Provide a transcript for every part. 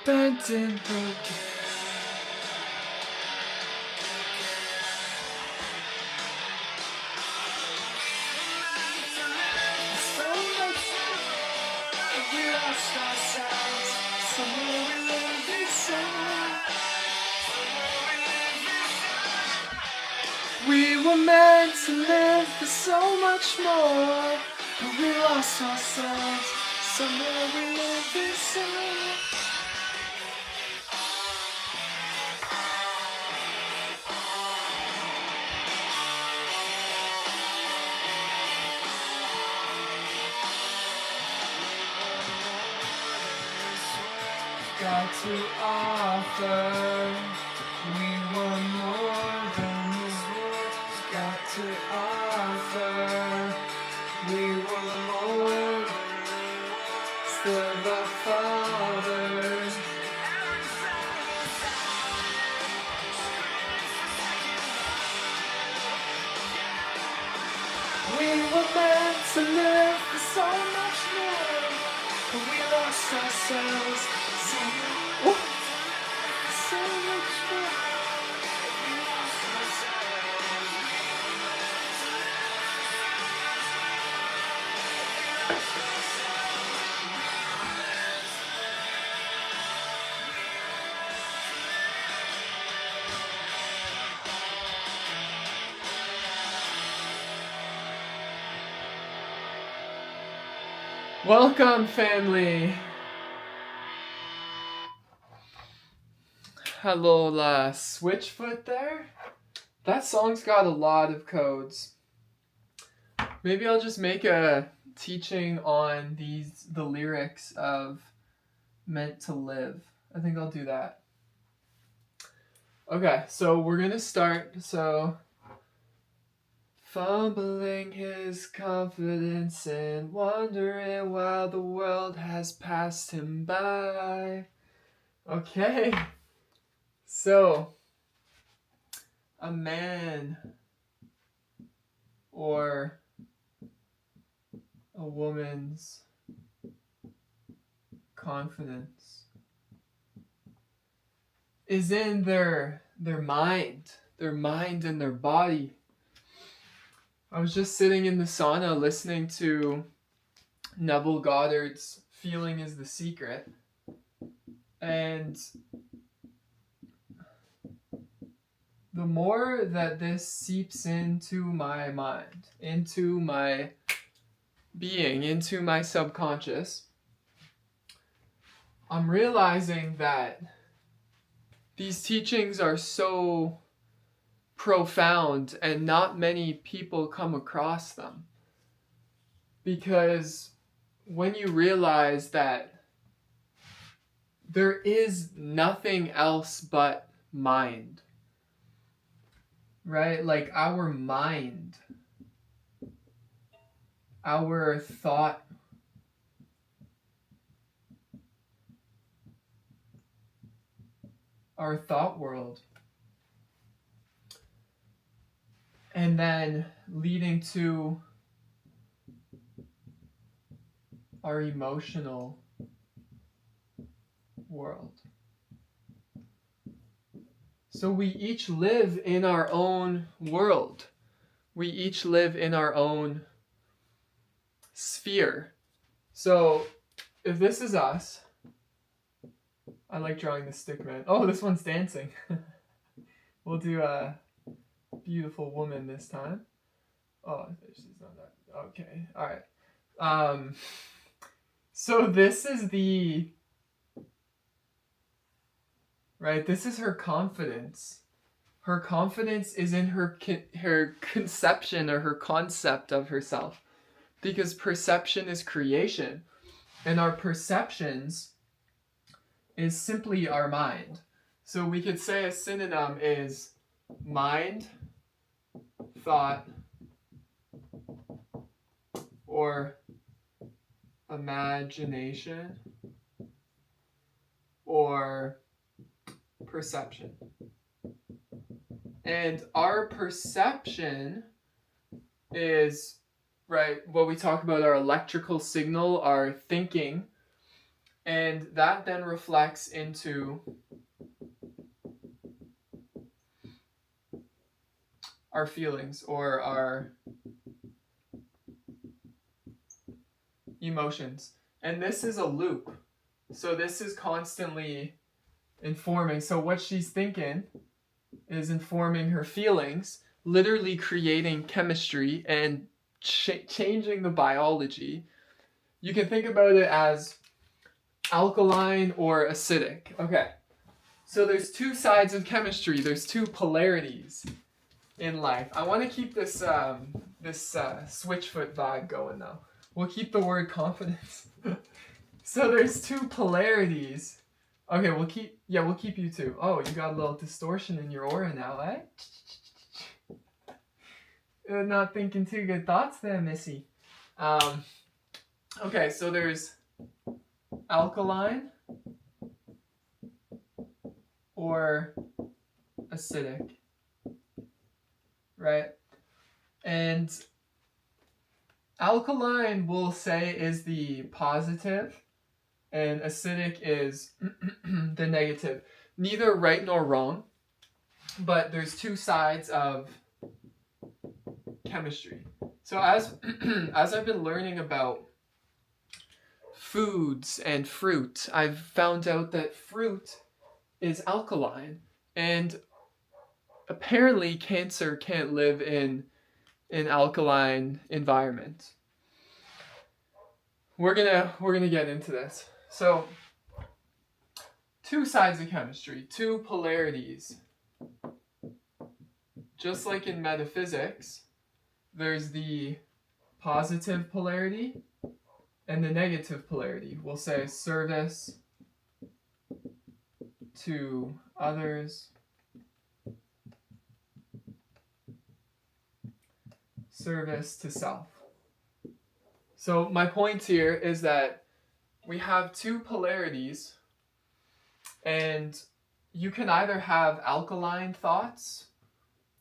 bent and broken. So much we lost ourselves. Somewhere we live this summer. We were meant to live for so much more, but we lost ourselves. Somewhere we live this summer. Got to offer. We were more than the world. Got to offer. We were more than still the Father. We were meant to live for so much more, but we lost ourselves. So much more. We lost ourselves. Welcome, family. Hello, Switchfoot there. That song's got a lot of codes. Maybe I'll just make a teaching on the lyrics of Meant to Live. I think I'll do that. Okay, so we're gonna start. So, fumbling his confidence and wondering while the world has passed him by. Okay. So, a man or a woman's confidence is in their mind and their body. I was just sitting in the sauna listening to Neville Goddard's Feeling is the Secret, and the more that this seeps into my mind, into my being, into my subconscious, I'm realizing that these teachings are so profound and not many people come across them. Because when you realize that there is nothing else but mind, right? Like our mind, our thought, our thought world, and then leading to our emotional world. So we each live in our own world. We each live in our own sphere. So if this is us, I like drawing the stick man. Oh, this one's dancing. We'll do a beautiful woman this time. Oh, she's not that. Okay, all right. So this is this is her confidence. Her confidence is in her conception or her concept of herself. Because perception is creation. And our perceptions is simply our mind. So we could say a synonym is mind, thought, or imagination, or perception. And our perception is, right, what we talk about, our electrical signal, our thinking, And that then reflects into our feelings or our emotions. And this is a loop. So this is constantly informing. So what she's thinking is informing her feelings, literally creating chemistry and changing the biology. You can think about it as alkaline or acidic. Okay. So there's two sides of chemistry. There's two polarities in life. I want to keep this Switchfoot vibe going though. We'll keep the word confidence. So there's two polarities. Okay, we'll keep you two. Oh, you got a little distortion in your aura now, eh? Not thinking too good thoughts there, Missy. Okay, so there's alkaline or acidic, right? And alkaline, we'll say, is the positive, and acidic is the negative. Neither right nor wrong, but there's two sides of chemistry. So as I've been learning about foods and fruit, I've found out that fruit is alkaline, and apparently cancer can't live in an alkaline environment. We're gonna get into this. So, two sides of chemistry, two polarities. Just like in metaphysics, there's the positive polarity and the negative polarity. We'll say service to others, service to self. So my point here is that we have two polarities, and you can either have alkaline thoughts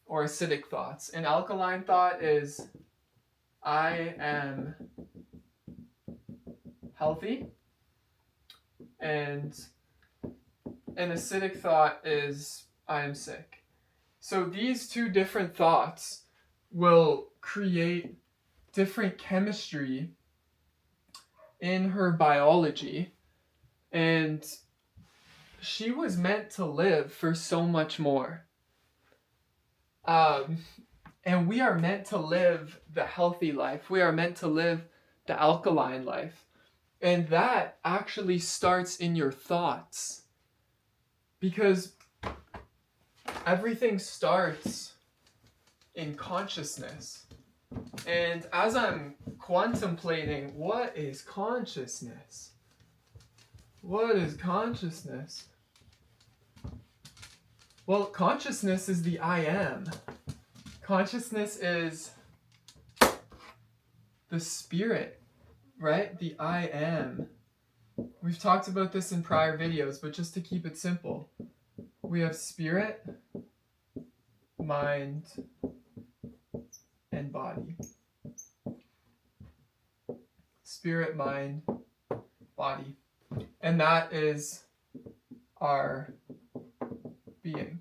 or acidic thoughts. An alkaline thought is, I am healthy, and an acidic thought is, I am sick. So these two different thoughts will create different chemistry in her biology, and she was meant to live for so much more. And we are meant to live the healthy life. We are meant to live the alkaline life. And that actually starts in your thoughts. Because everything starts in consciousness. And as I'm contemplating, what is consciousness? What is consciousness? Well, consciousness is the I am. Consciousness is the spirit, right? The I am. We've talked about this in prior videos, but just to keep it simple, we have spirit, mind, and body. Spirit, mind, body. And that is our being.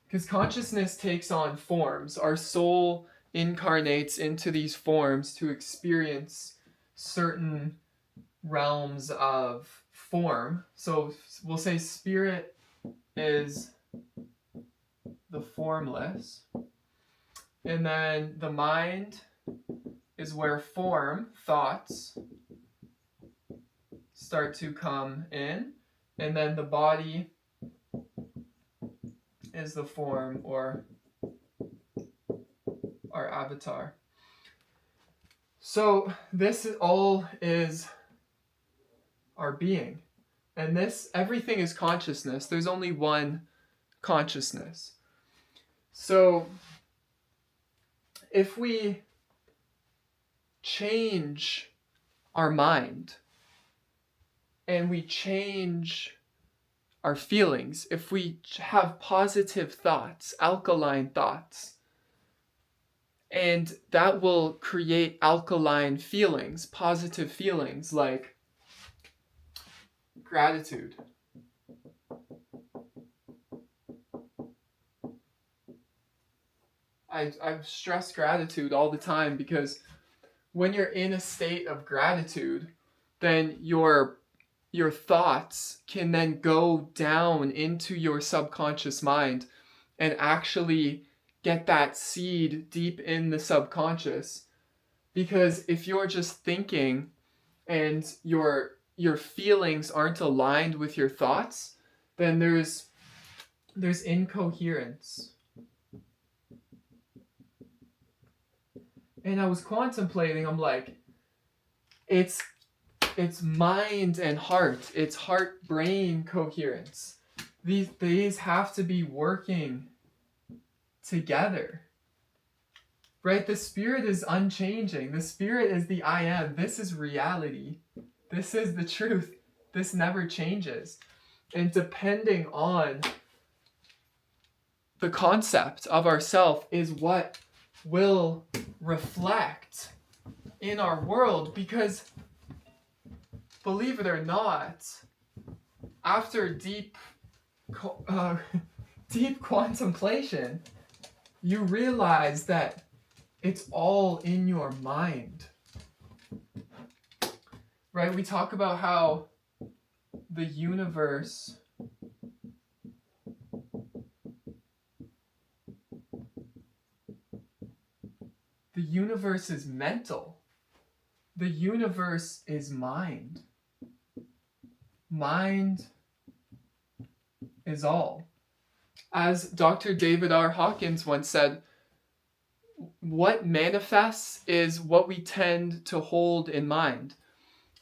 Because consciousness takes on forms. Our soul incarnates into these forms to experience certain realms of form. So we'll say spirit is the formless. And then the mind is where form, thoughts, start to come in. And then the body is the form, or our avatar. So this all is our being. And this, everything is consciousness. There's only one consciousness. So if we change our mind and we change our feelings, if we have positive thoughts, alkaline thoughts, and that will create alkaline feelings, positive feelings like gratitude. I've stressed gratitude all the time because when you're in a state of gratitude, then your thoughts can then go down into your subconscious mind and actually get that seed deep in the subconscious. Because if you're just thinking and your feelings aren't aligned with your thoughts, then there's incoherence. And I was contemplating, I'm like, it's mind and heart. It's heart-brain coherence. These have to be working together. Right? The spirit is unchanging. The spirit is the I am. This is reality. This is the truth. This never changes. And depending on the concept of ourself is what will reflect in our world, because believe it or not, after deep contemplation, you realize that it's all in your mind. Right? We talk about how the universe is mental. The universe is mind. Mind is all. As Dr. David R. Hawkins once said, what manifests is what we tend to hold in mind.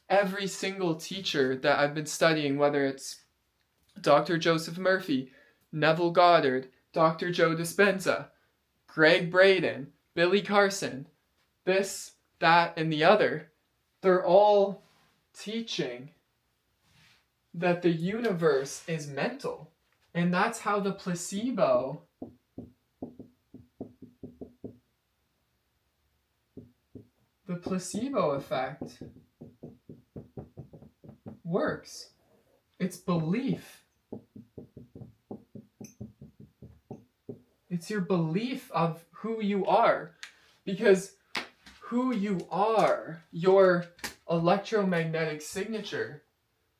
Every single teacher that I've been studying, whether it's Dr. Joseph Murphy, Neville Goddard, Dr. Joe Dispenza, Greg Braden, Billy Carson, this, that, and the other, they're all teaching that the universe is mental. And that's how the placebo effect works. It's belief. It's your belief of who you are. Because who you are, your electromagnetic signature,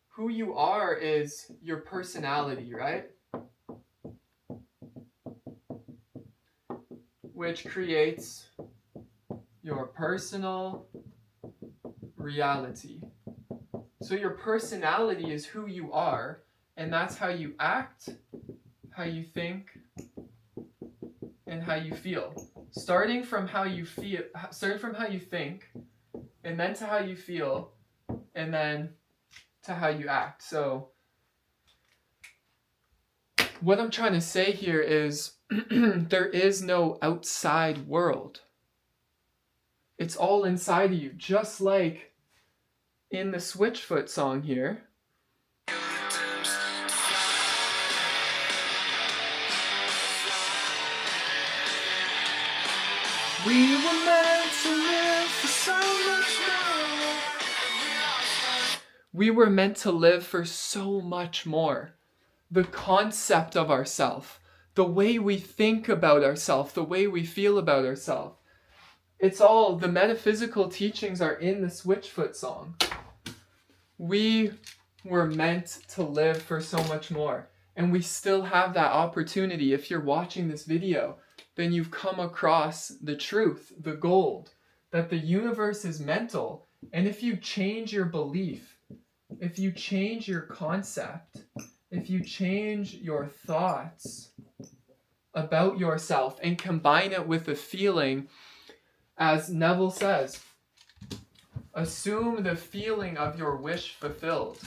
who you are is your personality, right? Which creates your personal reality. So your personality is who you are, and that's how you act, how you think, and how you feel. Starting from how you think, and then to how you feel, and then to how you act. So what I'm trying to say here is there is no outside world. It's all inside of you, just like in the Switchfoot song here. We were meant to live for so much more. We were meant to live for so much more. The concept of ourself, the way we think about ourselves, the way we feel about ourselves. It's all, the metaphysical teachings are in the Switchfoot song. We were meant to live for so much more. And we still have that opportunity. If you're watching this video, then you've come across the truth, the gold, that the universe is mental. And if you change your belief, if you change your concept, if you change your thoughts about yourself and combine it with the feeling, as Neville says, assume the feeling of your wish fulfilled.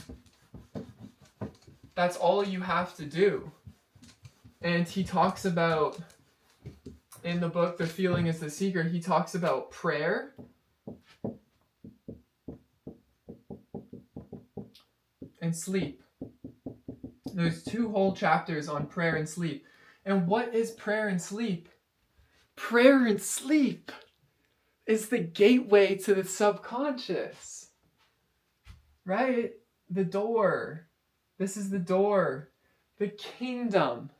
That's all you have to do. And he talks about, in the book, The Feeling is the Secret, he talks about prayer and sleep. There's 2 whole chapters on prayer and sleep. And what is prayer and sleep? Prayer and sleep is the gateway to the subconscious. Right? The door. This is the door. The kingdom.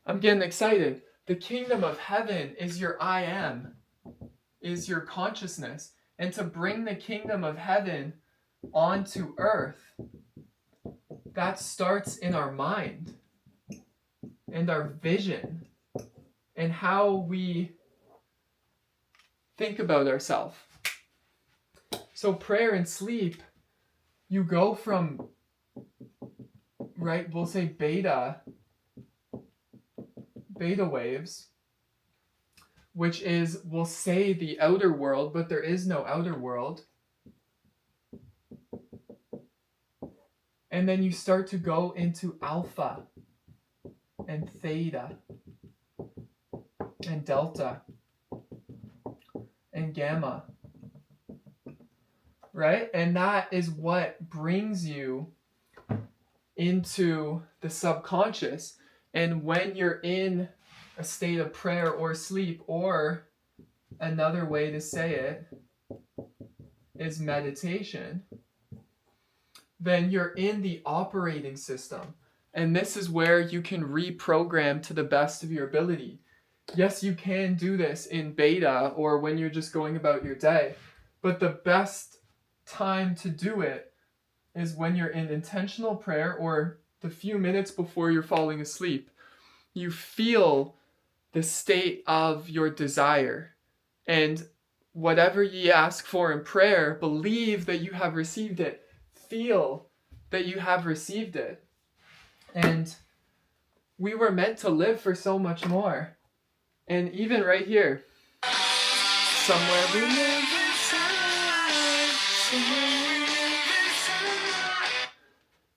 I'm getting excited. The kingdom of heaven is your I am, is your consciousness. And to bring the kingdom of heaven onto earth, that starts in our mind and our vision and how we think about ourselves. So prayer and sleep, you go from, right, we'll say beta waves, which is, we'll say the outer world, but there is no outer world. And then you start to go into alpha and theta and delta and gamma, right? And that is what brings you into the subconscious. And when you're in a state of prayer or sleep, or another way to say it is meditation, then you're in the operating system. And this is where you can reprogram to the best of your ability. Yes, you can do this in beta or when you're just going about your day, but the best time to do it is when you're in intentional prayer or the few minutes before you're falling asleep. You feel the state of your desire, and whatever ye ask for in prayer, believe that you have received it. Feel that you have received it. And we were meant to live for so much more. And even right here, somewhere we live inside,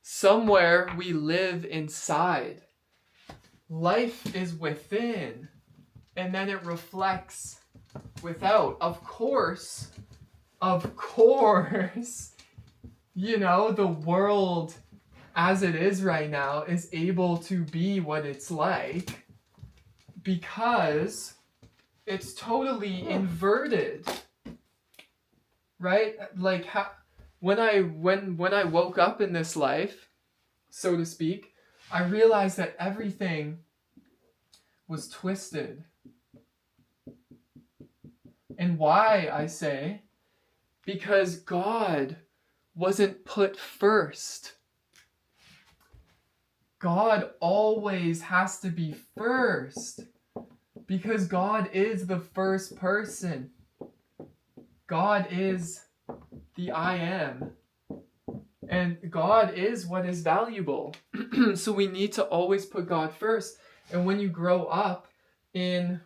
somewhere we live inside. Life is within, and then it reflects without. Of course, you know, the world as it is right now is able to be what it's like because it's totally inverted, right? Like when I woke up in this life, so to speak, I realized that everything was twisted. And why, I say? Because God wasn't put first. God always has to be first. Because God is the first person. God is the I am. And God is what is valuable. So we need to always put God first. And when you grow up in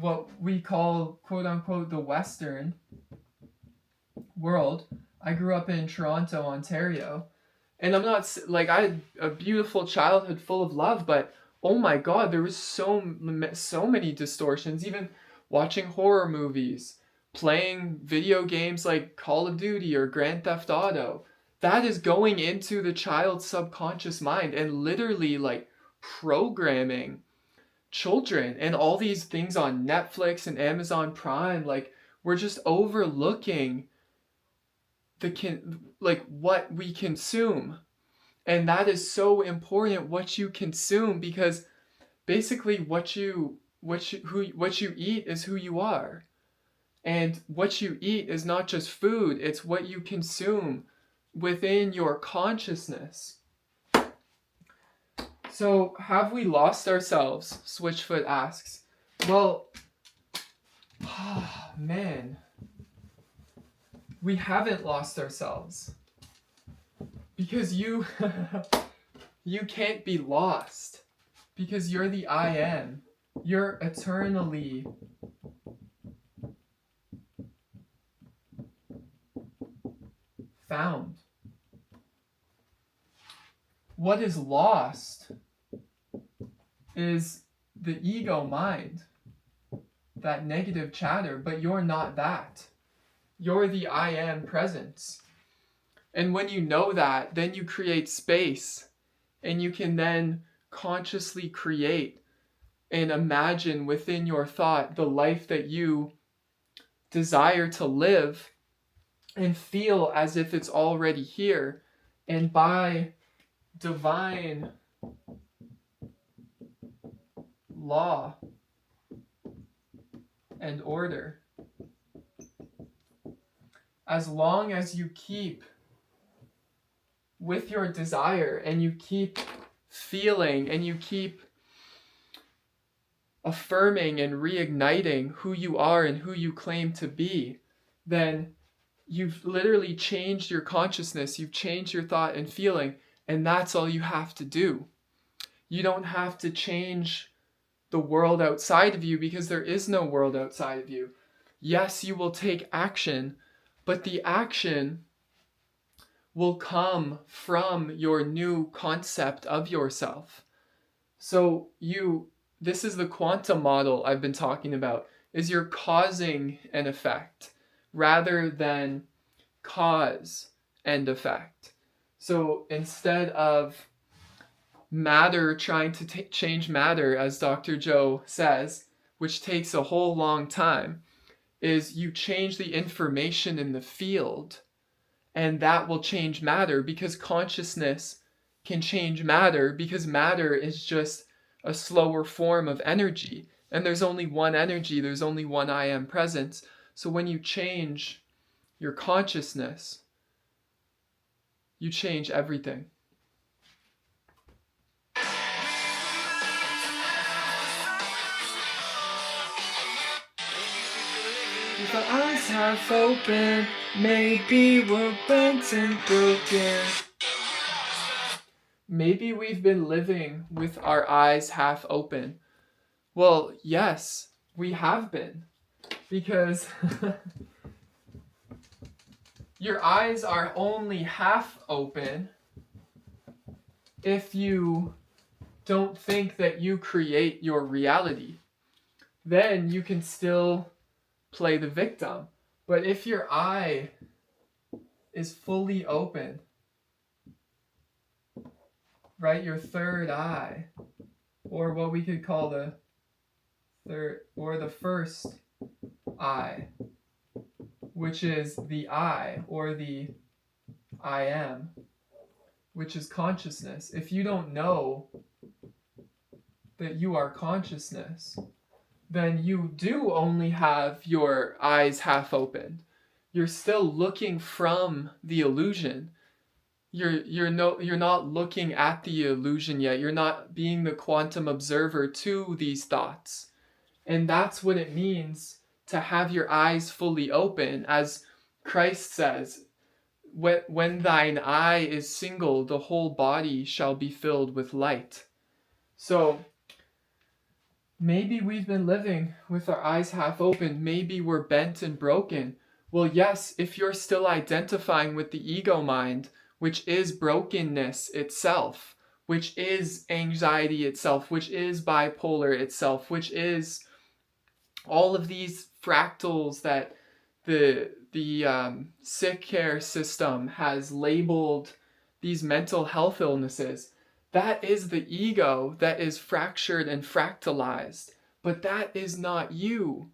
what we call, quote unquote, the Western world, I grew up in Toronto, Ontario. And I'm not, like, I had a beautiful childhood full of love, but oh my God, there was so many distortions. Even watching horror movies, playing video games like Call of Duty or Grand Theft Auto, that is going into the child's subconscious mind and literally like programming children. And all these things on Netflix and Amazon Prime, like, we're just overlooking what we consume. And that is so important, what you consume, because basically what you eat is who you are. And what you eat is not just food, it's what you consume within your consciousness. So, have we lost ourselves? Switchfoot asks. Well, man, we haven't lost ourselves. Because you can't be lost. Because you're the I am. You're eternally found. What is lost is the ego mind, that negative chatter, but you're not that. You're the I am presence. And when you know that, then you create space, and you can then consciously create and imagine within your thought the life that you desire to live, and feel as if it's already here. And by divine law and order, as long as you keep with your desire and you keep feeling and you keep affirming and reigniting who you are and who you claim to be, then you've literally changed your consciousness, you've changed your thought and feeling, and that's all you have to do. You don't have to change the world outside of you because there is no world outside of you. Yes, you will take action, but the action will come from your new concept of yourself. So this is the quantum model I've been talking about, is you're causing an effect rather than cause and effect. So instead of matter trying to change matter, as Dr. Joe says, which takes a whole long time, is you change the information in the field, and that will change matter, because consciousness can change matter, because matter is just a slower form of energy, and there's only one energy, there's only one I am presence. So when you change your consciousness, you change everything. If our eyes half open, maybe we're bent and broken. Maybe we've been living with our eyes half open. Well, yes, we have been. Because your eyes are only half open if you don't think that you create your reality. Then you can still play the victim. But if your eye is fully open, right, your third eye, or what we could call the third or the first eye, which is the I, or the I am, which is consciousness. If you don't know that you are consciousness, then you do only have your eyes half open. You're still looking from the illusion. You're not looking at the illusion yet. You're not being the quantum observer to these thoughts. And that's what it means to have your eyes fully open, as Christ says, when thine eye is single, the whole body shall be filled with light. So maybe we've been living with our eyes half open. Maybe we're bent and broken. Well, yes, if you're still identifying with the ego mind, which is brokenness itself, which is anxiety itself, which is bipolar itself, which is all of these fractals that the sick care system has labeled these mental health illnesses, that is the ego that is fractured and fractalized. But that is not you.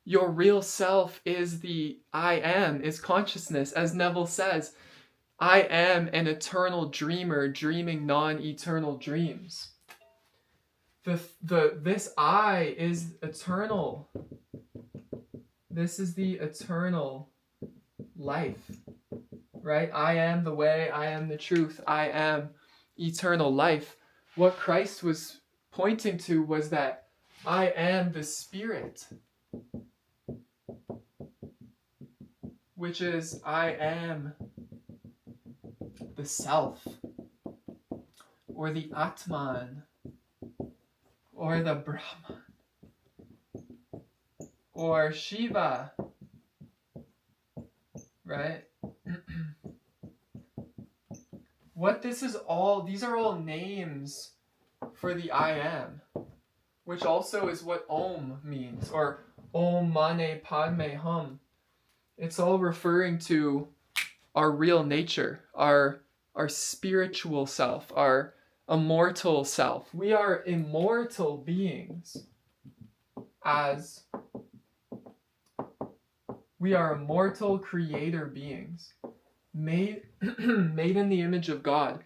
Your real self is the I am, is consciousness. As Neville says, I am an eternal dreamer dreaming non-eternal dreams. This I is eternal. This is the eternal life, right? I am the way, I am the truth, I am eternal life. What Christ was pointing to was that I am the Spirit, which is I am the Self, or the Atman, or the Brahman, or Shiva, right? These are all names for the I am, which also is what Om means, or Om Mane Padme Hum. It's all referring to our real nature, our spiritual self, our immortal self. We are immortal beings, as we are immortal creator beings. made made in the image of God.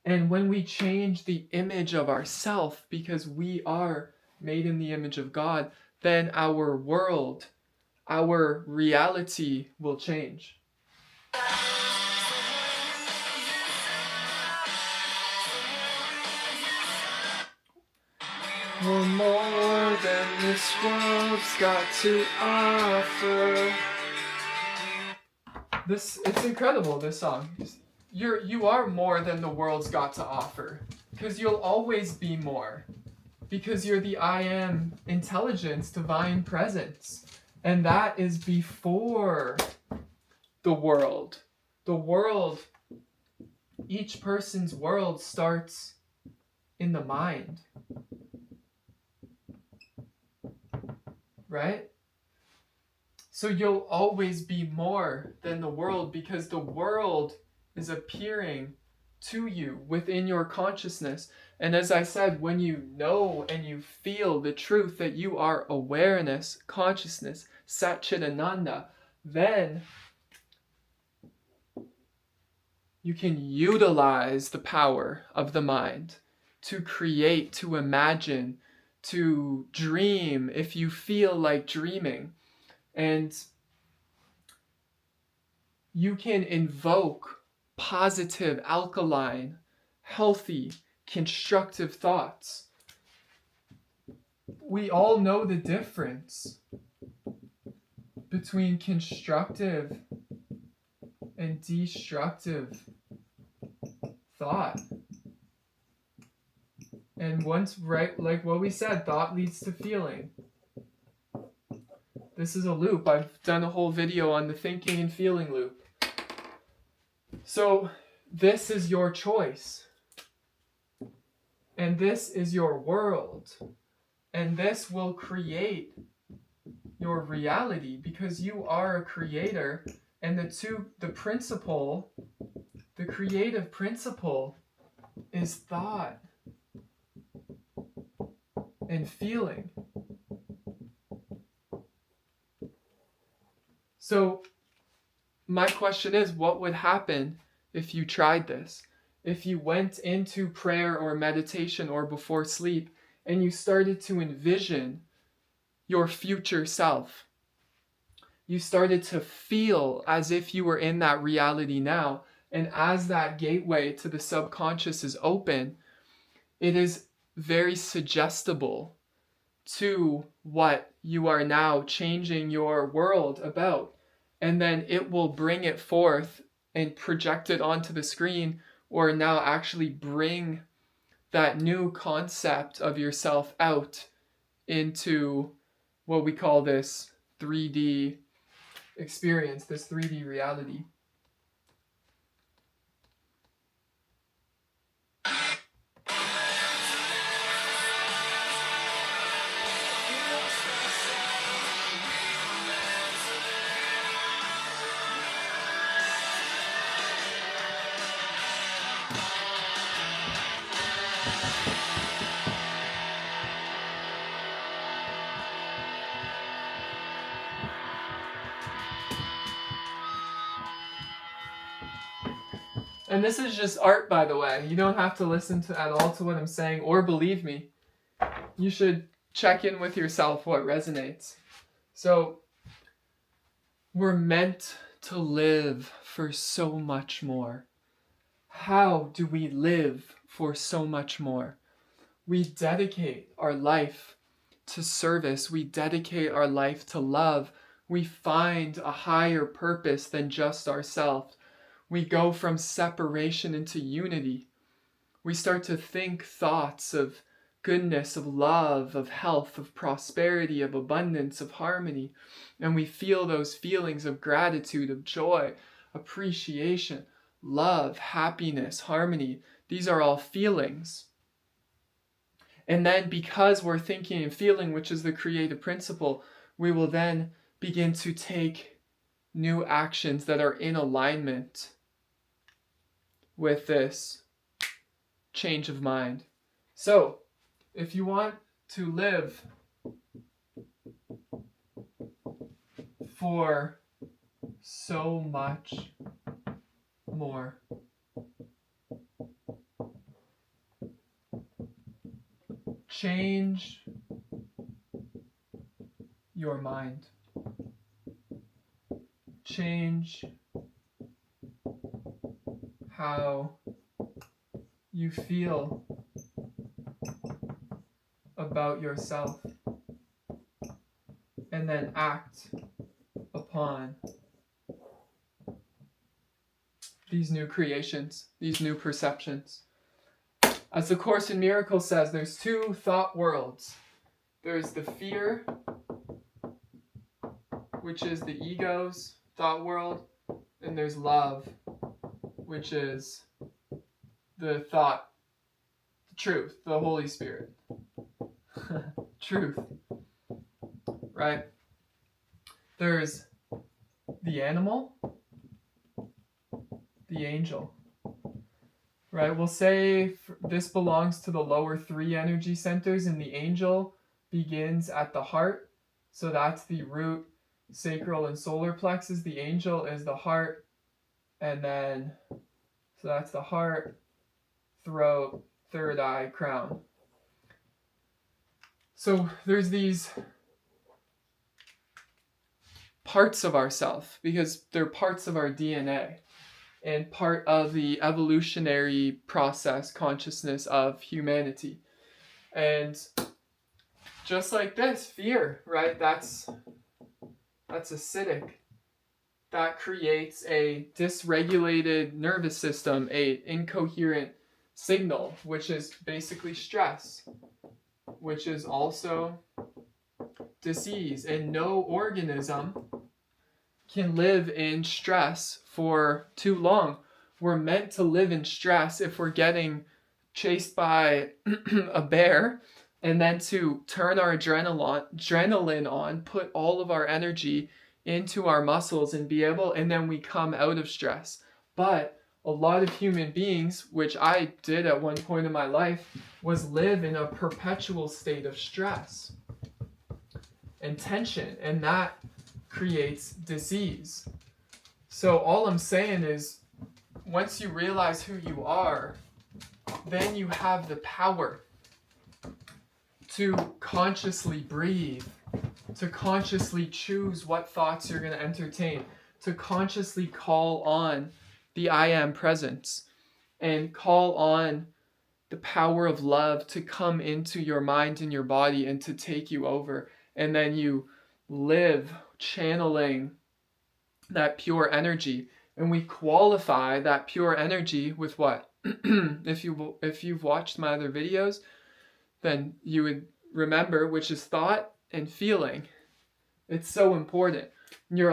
And when we change the image of ourself, because we are made in the image of God, then our world, our reality will change. We're more than this world's got to offer. It's incredible, this song. You are more than the world's got to offer, because you'll always be more, because you're the I am intelligence, divine presence, and that is before the world. The world, each person's world starts in the mind, right? So you'll always be more than the world, because the world is appearing to you within your consciousness. And as I said, when you know and you feel the truth that you are awareness, consciousness, Satchitananda, then you can utilize the power of the mind to create, to imagine, to dream if you feel like dreaming. And you can invoke positive, alkaline, healthy, constructive thoughts. We all know the difference between constructive and destructive thought. And once, right, like what we said, thought leads to feeling. This is a loop. I've done a whole video on the thinking and feeling loop. So this is your choice. And this is your world. And this will create your reality, because you are a creator. And the principle, the creative principle, is thought and feeling. So my question is, what would happen if you tried this? If you went into prayer or meditation or before sleep and you started to envision your future self. You started to feel as if you were in that reality now. And as that gateway to the subconscious is open, it is very suggestible to what you are now changing your world about. And then it will bring it forth and project it onto the screen, or now actually bring that new concept of yourself out into what we call this 3D experience, this 3D reality. And this is just art, by the way. You don't have to listen to at all to what I'm saying or believe me. You should check in with yourself what resonates. So, we're meant to live for so much more. How do we live for so much more? We dedicate our life to service. We dedicate our life to love. We find a higher purpose than just ourselves. We go from separation into unity. We start to think thoughts of goodness, of love, of health, of prosperity, of abundance, of harmony. And we feel those feelings of gratitude, of joy, appreciation, love, happiness, harmony. These are all feelings. And then because we're thinking and feeling, which is the creative principle, we will then begin to take new actions that are in alignment with this change of mind. So, if you want to live for so much more. Change your mind. Change how you feel about yourself, and then act upon these new creations, these new perceptions. As the Course in Miracles says, there's two thought worlds. There's the fear, which is the ego's thought world, and there's love, which is the thought, the truth, the Holy Spirit. Truth, right? There's the animal, the angel, right? We'll say this belongs to the lower three energy centers, and the angel begins at the heart. So that's the root, sacral, and solar plexus. The angel is the heart, and then, so that's the heart, throat, third eye, crown. So there's these parts of ourself, because they're parts of our DNA and part of the evolutionary process, consciousness of humanity. And just like this, fear, right? That's acidic. That creates a dysregulated nervous system, a incoherent signal, which is basically stress, which is also disease. And no organism can live in stress for too long. We're meant to live in stress if we're getting chased by a bear, and then to turn our adrenaline on, put all of our energy into our muscles and be able, and then we come out of stress. But a lot of human beings, which I did at one point in my life, was live in a perpetual state of stress and tension, and that creates disease. So all I'm saying is, once you realize who you are, then you have the power to consciously breathe, to consciously choose what thoughts you're going to entertain, to consciously call on the I Am presence, and call on the power of love to come into your mind and your body and to take you over. And then you live channeling that pure energy. And we qualify that pure energy with what? If you've watched my other videos, then you would remember, which is thought and feeling. It's so important. We are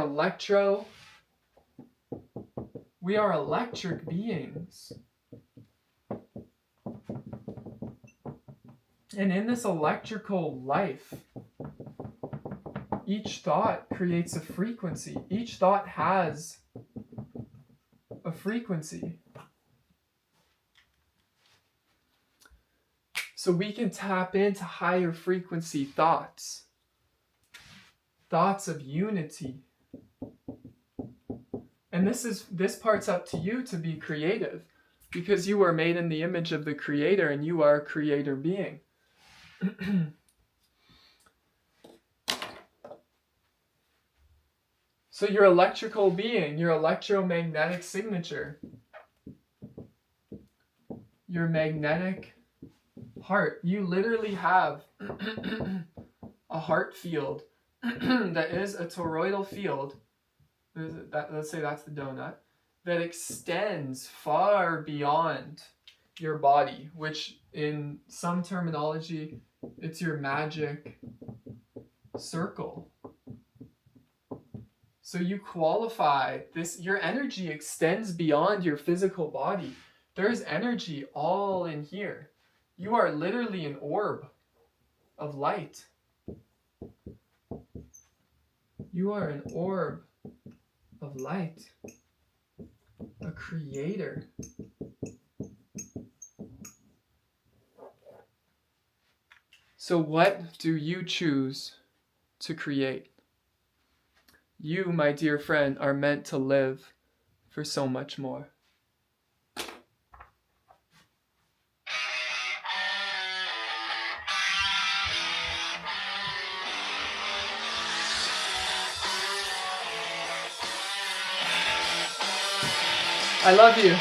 electric beings. And in this electrical life, each thought creates a frequency. Each thought has a frequency. So we can tap into higher frequency thoughts. Thoughts of unity. And this part's up to you to be creative, because you are made in the image of the Creator, and you are a creator being. So your electrical being, your electromagnetic signature, your magnetic heart, you literally have a heart field that is a toroidal field, let's say that's the donut, that extends far beyond your body, which in some terminology, it's your magic circle. So you qualify this, your energy extends beyond your physical body. There's energy all in here. You are literally an orb of light. You are an orb of light, a creator. So what do you choose to create? You, my dear friend, are meant to live for so much more. I love you.